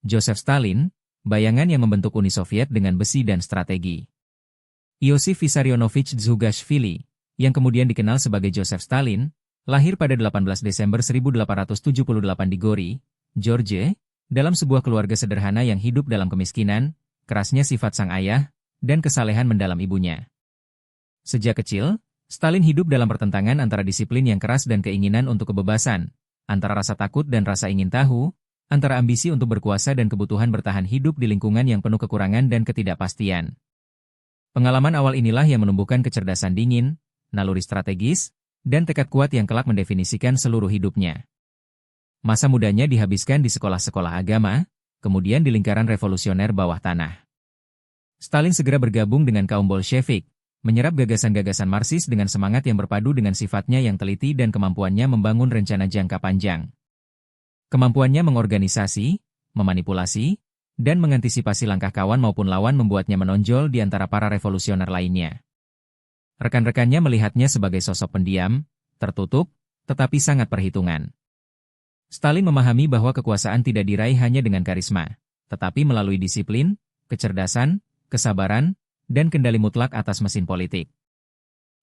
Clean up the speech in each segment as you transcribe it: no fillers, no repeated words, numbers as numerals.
Joseph Stalin, bayangan yang membentuk Uni Soviet dengan besi dan strategi. Iosif Vissarionovich Dzhugashvili, yang kemudian dikenal sebagai Joseph Stalin, lahir pada 18 Desember 1878 di Gori, Georgia, dalam sebuah keluarga sederhana yang hidup dalam kemiskinan, kerasnya sifat sang ayah, dan kesalehan mendalam ibunya. Sejak kecil, Stalin hidup dalam pertentangan antara disiplin yang keras dan keinginan untuk kebebasan, antara rasa takut dan rasa ingin tahu, antara ambisi untuk berkuasa dan kebutuhan bertahan hidup di lingkungan yang penuh kekurangan dan ketidakpastian. Pengalaman awal inilah yang menumbuhkan kecerdasan dingin, naluri strategis, dan tekad kuat yang kelak mendefinisikan seluruh hidupnya. Masa mudanya dihabiskan di sekolah-sekolah agama, kemudian di lingkaran revolusioner bawah tanah. Stalin segera bergabung dengan kaum Bolshevik, menyerap gagasan-gagasan Marxis dengan semangat yang berpadu dengan sifatnya yang teliti dan kemampuannya membangun rencana jangka panjang. Kemampuannya mengorganisasi, memanipulasi, dan mengantisipasi langkah kawan maupun lawan membuatnya menonjol di antara para revolusioner lainnya. Rekan-rekannya melihatnya sebagai sosok pendiam, tertutup, tetapi sangat perhitungan. Stalin memahami bahwa kekuasaan tidak diraih hanya dengan karisma, tetapi melalui disiplin, kecerdasan, kesabaran, dan kendali mutlak atas mesin politik.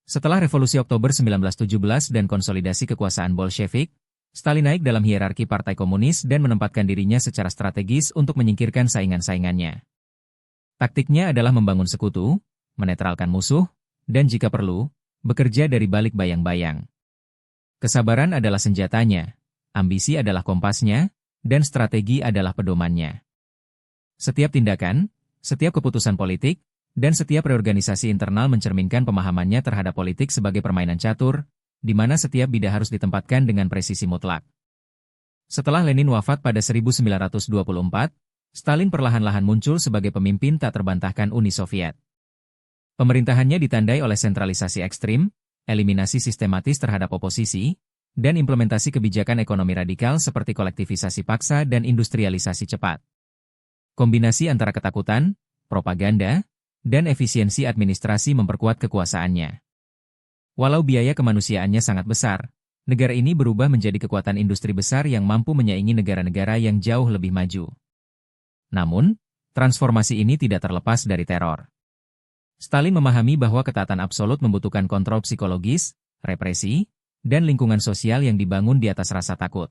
Setelah Revolusi Oktober 1917 dan konsolidasi kekuasaan Bolshevik, Stalin naik dalam hierarki Partai Komunis dan menempatkan dirinya secara strategis untuk menyingkirkan saingan-saingannya. Taktiknya adalah membangun sekutu, menetralkan musuh, dan jika perlu, bekerja dari balik bayang-bayang. Kesabaran adalah senjatanya, ambisi adalah kompasnya, dan strategi adalah pedomannya. Setiap tindakan, setiap keputusan politik, dan setiap reorganisasi internal mencerminkan pemahamannya terhadap politik sebagai permainan catur, di mana setiap bida harus ditempatkan dengan presisi mutlak. Setelah Lenin wafat pada 1924, Stalin perlahan-lahan muncul sebagai pemimpin tak terbantahkan Uni Soviet. Pemerintahannya ditandai oleh sentralisasi ekstrim, eliminasi sistematis terhadap oposisi, dan implementasi kebijakan ekonomi radikal seperti kolektivisasi paksa dan industrialisasi cepat. Kombinasi antara ketakutan, propaganda, dan efisiensi administrasi memperkuat kekuasaannya. Walau biaya kemanusiaannya sangat besar, negara ini berubah menjadi kekuatan industri besar yang mampu menyaingi negara-negara yang jauh lebih maju. Namun, transformasi ini tidak terlepas dari teror. Stalin memahami bahwa ketaatan absolut membutuhkan kontrol psikologis, represi, dan lingkungan sosial yang dibangun di atas rasa takut.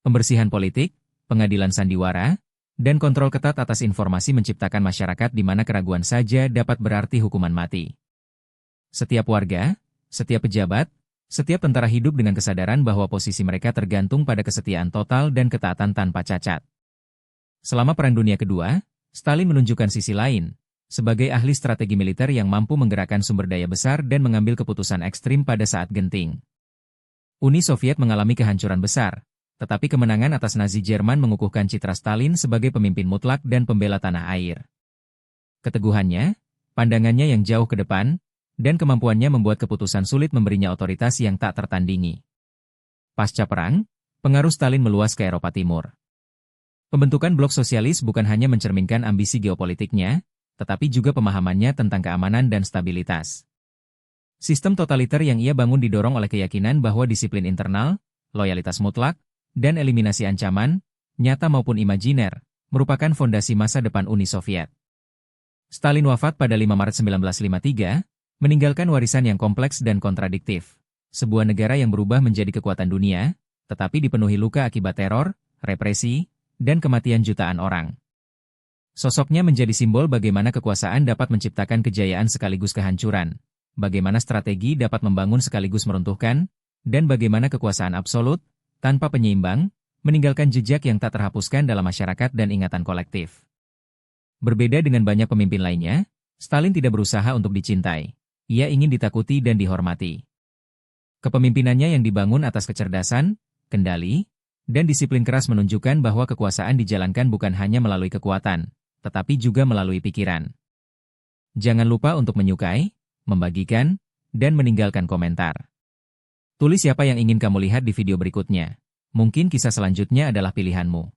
Pembersihan politik, pengadilan sandiwara, dan kontrol ketat atas informasi menciptakan masyarakat di mana keraguan saja dapat berarti hukuman mati. Setiap warga, setiap pejabat, setiap tentara hidup dengan kesadaran bahwa posisi mereka tergantung pada kesetiaan total dan ketaatan tanpa cacat. Selama Perang Dunia Kedua, Stalin menunjukkan sisi lain, sebagai ahli strategi militer yang mampu menggerakkan sumber daya besar dan mengambil keputusan ekstrim pada saat genting. Uni Soviet mengalami kehancuran besar, tetapi kemenangan atas Nazi Jerman mengukuhkan citra Stalin sebagai pemimpin mutlak dan pembela tanah air. Keteguhannya, pandangannya yang jauh ke depan, dan kemampuannya membuat keputusan sulit memberinya otoritas yang tak tertandingi. Pasca perang, pengaruh Stalin meluas ke Eropa Timur. Pembentukan blok sosialis bukan hanya mencerminkan ambisi geopolitiknya, tetapi juga pemahamannya tentang keamanan dan stabilitas. Sistem totaliter yang ia bangun didorong oleh keyakinan bahwa disiplin internal, loyalitas mutlak, dan eliminasi ancaman, nyata maupun imajiner, merupakan fondasi masa depan Uni Soviet. Stalin wafat pada 5 Maret 1953, meninggalkan warisan yang kompleks dan kontradiktif. Sebuah negara yang berubah menjadi kekuatan dunia, tetapi dipenuhi luka akibat teror, represi, dan kematian jutaan orang. Sosoknya menjadi simbol bagaimana kekuasaan dapat menciptakan kejayaan sekaligus kehancuran, bagaimana strategi dapat membangun sekaligus meruntuhkan, dan bagaimana kekuasaan absolut, tanpa penyeimbang, meninggalkan jejak yang tak terhapuskan dalam masyarakat dan ingatan kolektif. Berbeda dengan banyak pemimpin lainnya, Stalin tidak berusaha untuk dicintai. Ia ingin ditakuti dan dihormati. Kepemimpinannya yang dibangun atas kecerdasan, kendali, dan disiplin keras menunjukkan bahwa kekuasaan dijalankan bukan hanya melalui kekuatan, tetapi juga melalui pikiran. Jangan lupa untuk menyukai, membagikan, dan meninggalkan komentar. Tulis siapa yang ingin kamu lihat di video berikutnya. Mungkin kisah selanjutnya adalah pilihanmu.